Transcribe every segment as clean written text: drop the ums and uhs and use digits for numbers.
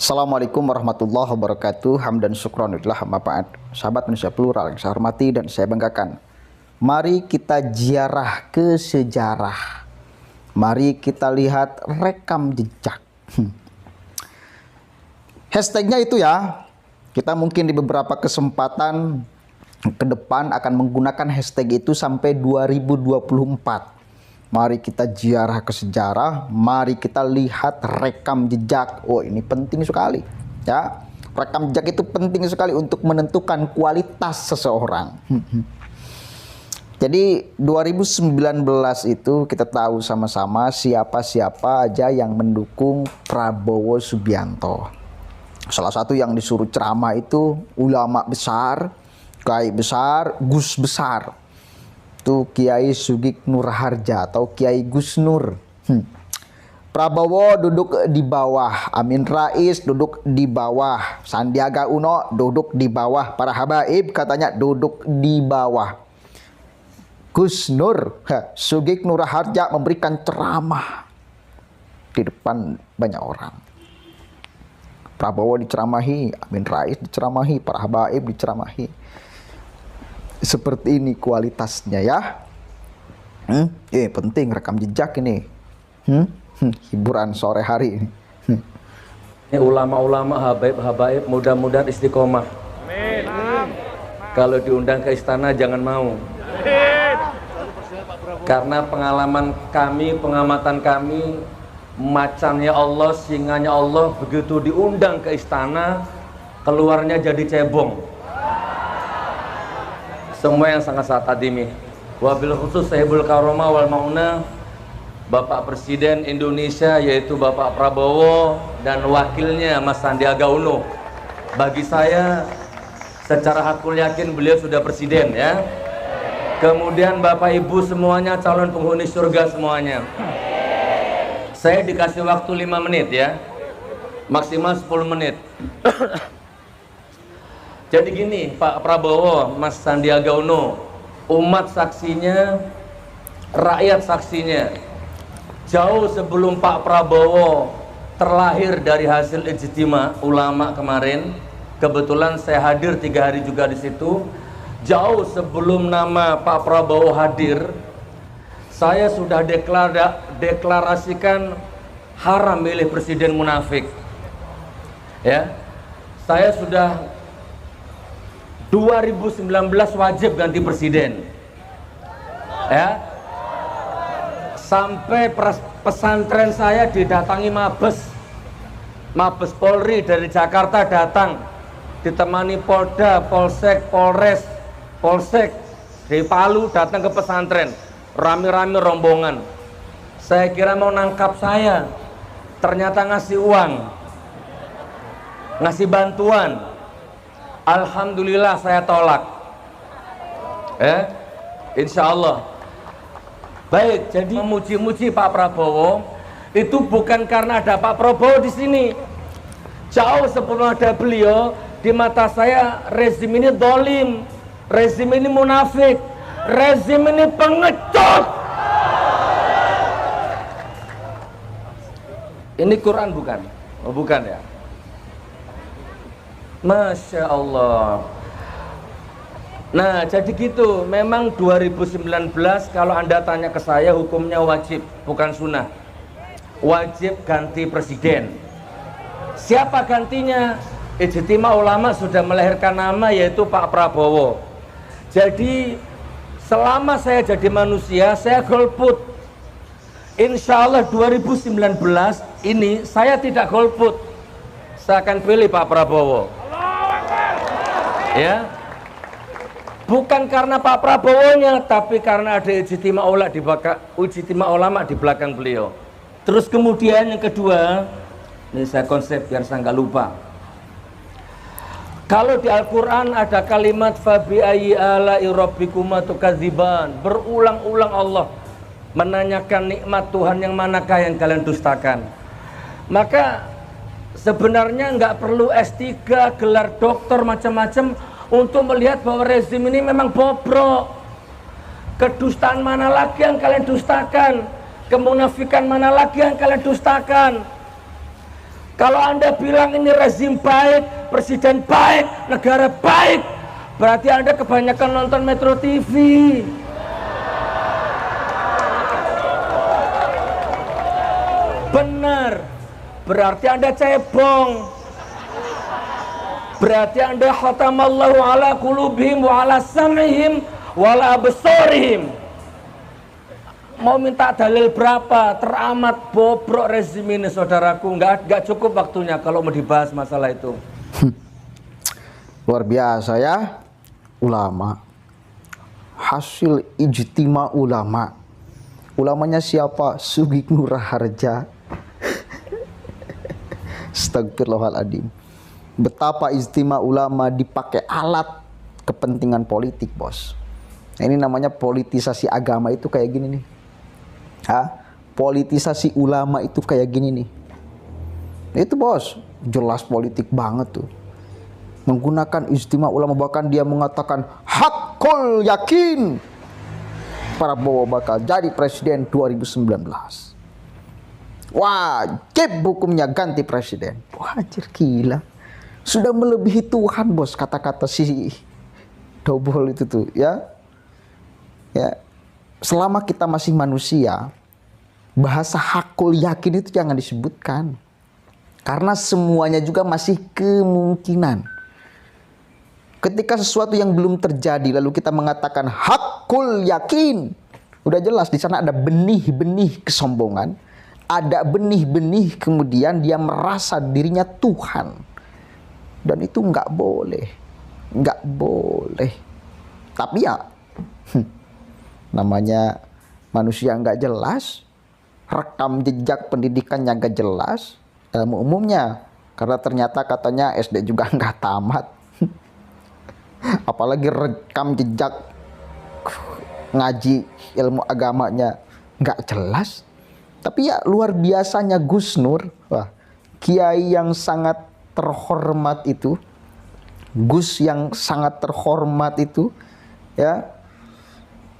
Assalamualaikum warahmatullahi wabarakatuh. Hamdan syukranillah, amma ba'd. Sahabat Indonesia Plural yang saya hormati dan saya banggakan, mari kita ziarah ke sejarah. Mari kita lihat rekam jejak. Hashtagnya itu ya. Kita mungkin di beberapa kesempatan ke depan akan menggunakan hashtag itu sampai 2024. Mari kita ziarah ke sejarah, mari kita lihat rekam jejak. Oh, ini penting sekali, ya. Rekam jejak itu penting sekali untuk menentukan kualitas seseorang. Jadi 2019 itu kita tahu sama-sama siapa-siapa aja yang mendukung Prabowo Subianto. Salah satu yang disuruh ceramah itu ulama besar, kiai besar, Gus besar. Itu Kiai Sugeng Nur Harja atau Kiai Gus Nur. Prabowo duduk di bawah, Amin Rais duduk di bawah, Sandiaga Uno duduk di bawah, para habaib katanya duduk di bawah. Gus Nur, Sugeng Nur Harja memberikan ceramah di depan banyak orang. Prabowo diceramahi, Amin Rais diceramahi, para habaib diceramahi. Seperti ini kualitasnya ya. Penting rekam jejak ini. Hiburan sore hari ini. Ini ulama-ulama, habaib-habaib mudah-mudahan istiqomah. Amin. Kalau diundang ke istana jangan mau. Amin. Karena pengalaman kami, pengamatan kami, macannya Allah, singanya Allah begitu diundang ke istana, keluarnya jadi cebong. Semua yang sangat saya tadimi. Wabil khusus sahibul karomah wal mauna, Bapak Presiden Indonesia yaitu Bapak Prabowo dan wakilnya Mas Sandiaga Uno. Bagi saya secara hakul yakin beliau sudah presiden ya. Kemudian Bapak Ibu semuanya calon penghuni surga semuanya. Saya dikasih waktu 5 menit ya. Maksimal 10 menit. Jadi gini Pak Prabowo, Mas Sandiaga Uno, umat saksinya, rakyat saksinya. Jauh sebelum Pak Prabowo terlahir dari hasil ijtima ulama kemarin, kebetulan saya hadir 3 hari juga di situ. Jauh sebelum nama Pak Prabowo hadir, saya sudah deklarasikan haram milih presiden munafik. Ya, saya sudah 2019 wajib ganti presiden ya, sampai pesantren saya didatangi Mabes Polri dari Jakarta datang, ditemani Polda, Polsek, Polres, Polsek dari Palu datang ke pesantren, rame-rame rombongan. Saya kira mau nangkap saya, ternyata ngasih uang, ngasih bantuan. Alhamdulillah saya tolak. Insya Allah. Baik, jadi memuji-muji Pak Prabowo itu bukan karena ada Pak Prabowo di sini. Jauh sebelum ada beliau, di mata saya rezim ini dolim, rezim ini munafik, rezim ini pengecut. Ini Quran bukan? Oh, bukan ya? Masya Allah. Nah jadi gitu, memang 2019 kalau Anda tanya ke saya hukumnya wajib, bukan sunnah. Wajib ganti presiden. Siapa gantinya? Ijtima ulama sudah melahirkan nama yaitu Pak Prabowo. Jadi selama saya jadi manusia saya golput. Insya Allah 2019 ini saya tidak golput, saya akan pilih Pak Prabowo. Ya, bukan karena Pak Prabowo-nya, tapi karena ada ijtima ulama di belakang beliau. Terus kemudian yang kedua, ini saya konsep biar saya nggak lupa. Kalau di Al-Quran ada kalimat fabi ayyi ala'i rabbikuma tukadziban, berulang-ulang Allah menanyakan nikmat Tuhan yang manakah yang kalian dustakan. Maka sebenarnya nggak perlu S3, gelar doktor macam-macam untuk melihat bahwa rezim ini memang bobrok. Kedustaan mana lagi yang kalian dustakan? Kemunafikan mana lagi yang kalian dustakan? Kalau Anda bilang ini rezim baik, presiden baik, negara baik, berarti Anda kebanyakan nonton Metro TV. Benar, berarti Anda cebong. Berarti Anda khatamallahu ala qulubihim wa ala sam'ihim wa ala absarihim. Mau minta dalil berapa? Teramat bobrok rezim ini, saudaraku. Nggak cukup waktunya kalau mau dibahas masalah itu. Luar biasa ya, ulama. Hasil ijtima ulama. Ulamanya siapa? Sugeng Nur Harja. Astagfirullahaladzim. Betapa ijtima ulama dipakai alat kepentingan politik, bos. Nah, ini namanya politisasi agama itu kayak gini nih. Politisasi ulama itu kayak gini nih. Itu bos, jelas politik banget tuh. Menggunakan ijtima ulama, bahkan dia mengatakan hakul yakin Prabowo bakal jadi presiden 2019. Wajib hukumnya ganti presiden. Wah, anjir, gila. Sudah melebihi Tuhan, bos, kata-kata si Dobol itu tuh, ya. Ya. Selama kita masih manusia, bahasa hakul yakin itu jangan disebutkan. Karena semuanya juga masih kemungkinan. Ketika sesuatu yang belum terjadi lalu kita mengatakan hakul yakin, udah jelas di sana ada benih-benih kesombongan, ada benih-benih kemudian dia merasa dirinya Tuhan. Dan itu nggak boleh. Nggak boleh. Tapi ya namanya manusia nggak jelas, rekam jejak pendidikannya nggak jelas, umumnya karena ternyata katanya SD juga nggak tamat. Apalagi rekam jejak ngaji ilmu agamanya nggak jelas. Tapi ya luar biasanya Gus Nur, wah, kiai yang sangat terhormat itu, Gus yang sangat terhormat itu, ya,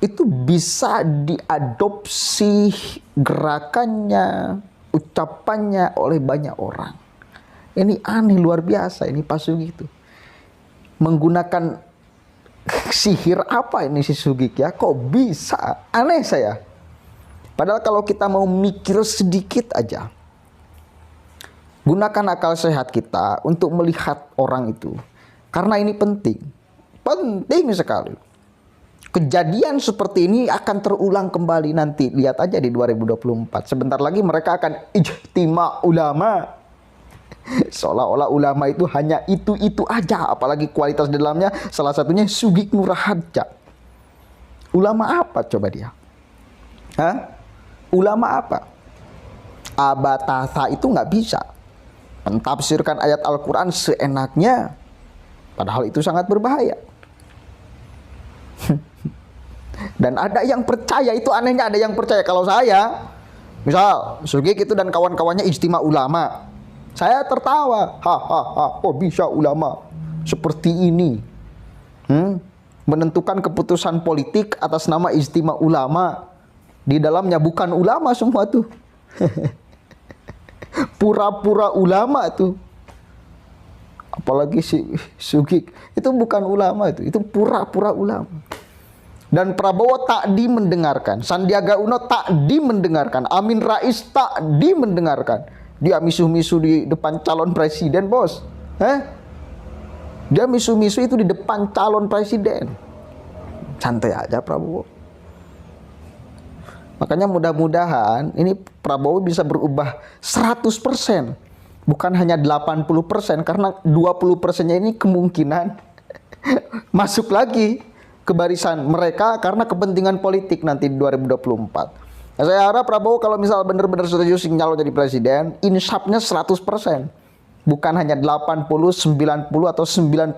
itu bisa diadopsi gerakannya, ucapannya oleh banyak orang. Ini aneh, luar biasa ini Pak Sugeng itu. Menggunakan sihir apa ini si Sugeng ya? Kok bisa? Aneh saya. Padahal kalau kita mau mikir sedikit aja, gunakan akal sehat kita untuk melihat orang itu. Karena ini penting. Penting sekali. Kejadian seperti ini akan terulang kembali nanti. Lihat aja di 2024. Sebentar lagi mereka akan ijtima ulama. Seolah-olah ulama itu hanya itu-itu aja. Apalagi kualitas di dalamnya salah satunya Sugeng Nur Harja. Ulama apa coba dia? Ulama apa? Abatasa itu nggak bisa mentafsirkan ayat Al-Quran seenaknya. Padahal itu sangat berbahaya. Dan ada yang percaya, itu anehnya ada yang percaya. Kalau saya, misal Sugeng itu dan kawan-kawannya ijtima ulama, saya tertawa, kok bisa ulama seperti ini menentukan keputusan politik atas nama ijtima ulama, di dalamnya bukan ulama semua tuh. Pura-pura ulama tuh. Apalagi si Sugeng itu bukan ulama, itu pura-pura ulama. Dan Prabowo tak dimendengarkan, Sandiaga Uno tak dimendengarkan, Amin Rais tak dimendengarkan. Dia misu-misu di depan calon presiden, bos. Dia misu-misu itu di depan calon presiden. Santai aja Prabowo. Makanya mudah-mudahan ini Prabowo bisa berubah 100%. Bukan hanya 80%, karena 20%-nya ini kemungkinan masuk lagi ke barisan mereka karena kepentingan politik nanti di 2024. Nah, saya harap Prabowo kalau misal benar-benar setuju nyalon jadi presiden, insafnya 100%. Bukan hanya 80, 90 atau 99%.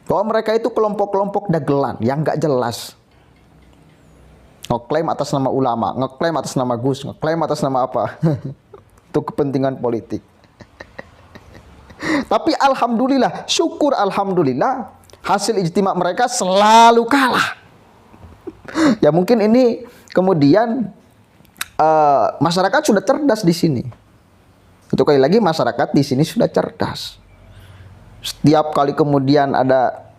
Bahwa mereka itu kelompok-kelompok dagelan yang nggak jelas. Ngeklaim atas nama ulama, ngeklaim atas nama Gus, ngeklaim atas nama apa. Itu kepentingan politik. Tapi alhamdulillah, syukur alhamdulillah, hasil ijtima mereka selalu kalah. Ya mungkin ini kemudian masyarakat sudah cerdas di sini. Itu kali lagi masyarakat di sini sudah cerdas. Setiap kali kemudian ada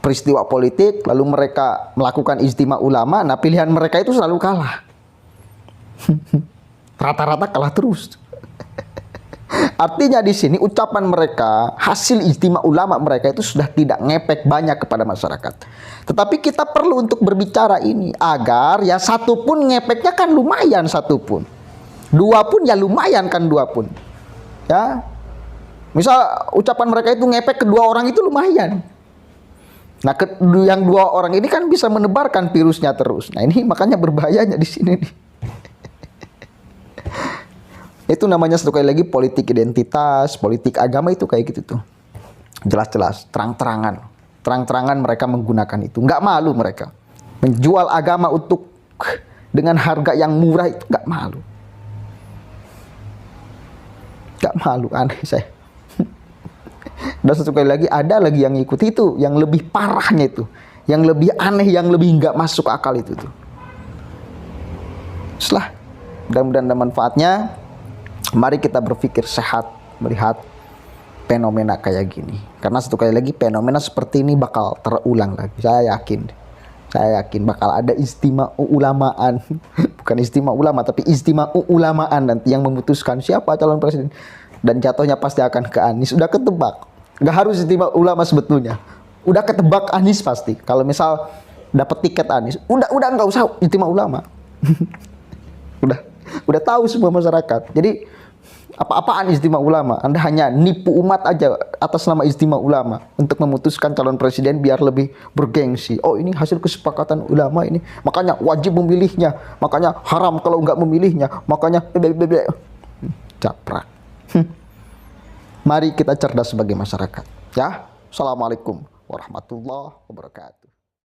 peristiwa politik, lalu mereka melakukan ijtima ulama, nah pilihan mereka itu selalu kalah. Rata-rata kalah terus. Artinya di sini ucapan mereka, hasil ijtima ulama mereka itu sudah tidak ngepek banyak kepada masyarakat. Tetapi kita perlu untuk berbicara ini agar ya satu pun ngepeknya kan lumayan satu pun. Dua pun ya lumayan kan dua pun. Ya. Misal ucapan mereka itu ngepek kedua orang itu lumayan. Nah, yang dua orang ini kan bisa menebarkan virusnya terus. Nah, ini makanya berbahayanya di sini nih. Itu namanya sekali lagi politik identitas, politik agama itu kayak gitu tuh. Jelas-jelas, terang-terangan mereka menggunakan itu. Nggak malu mereka. Menjual agama dengan harga yang murah itu nggak malu. Nggak malu, aneh saya. Dan sekali lagi ada lagi yang ikut itu, yang lebih parahnya itu, yang lebih aneh, yang lebih nggak masuk akal itu tuh. Setelah mudah-mudahan ada manfaatnya. Mari kita berpikir sehat melihat fenomena kayak gini. Karena satu kali lagi fenomena seperti ini bakal terulang lagi. Saya yakin bakal ada istimewa ulamaan. Bukan istimewa ulama, tapi istimewa ulamaan nanti yang memutuskan siapa calon presiden. Dan jatuhnya pasti akan ke Anies. Udah ketebak. Nggak harus istimewa ulama sebetulnya. Udah ketebak Anies pasti. Kalau misal dapat tiket Anies, udah nggak usah istimewa ulama. udah tahu semua masyarakat. Jadi apa-apaan istimewa ulama? Anda hanya nipu umat aja atas nama istimewa ulama untuk memutuskan calon presiden biar lebih bergengsi. Oh, ini hasil kesepakatan ulama ini, makanya wajib memilihnya, makanya haram kalau nggak memilihnya, makanya japrak. Mari kita cerdas sebagai masyarakat, ya. Assalamualaikum warahmatullahi wabarakatuh.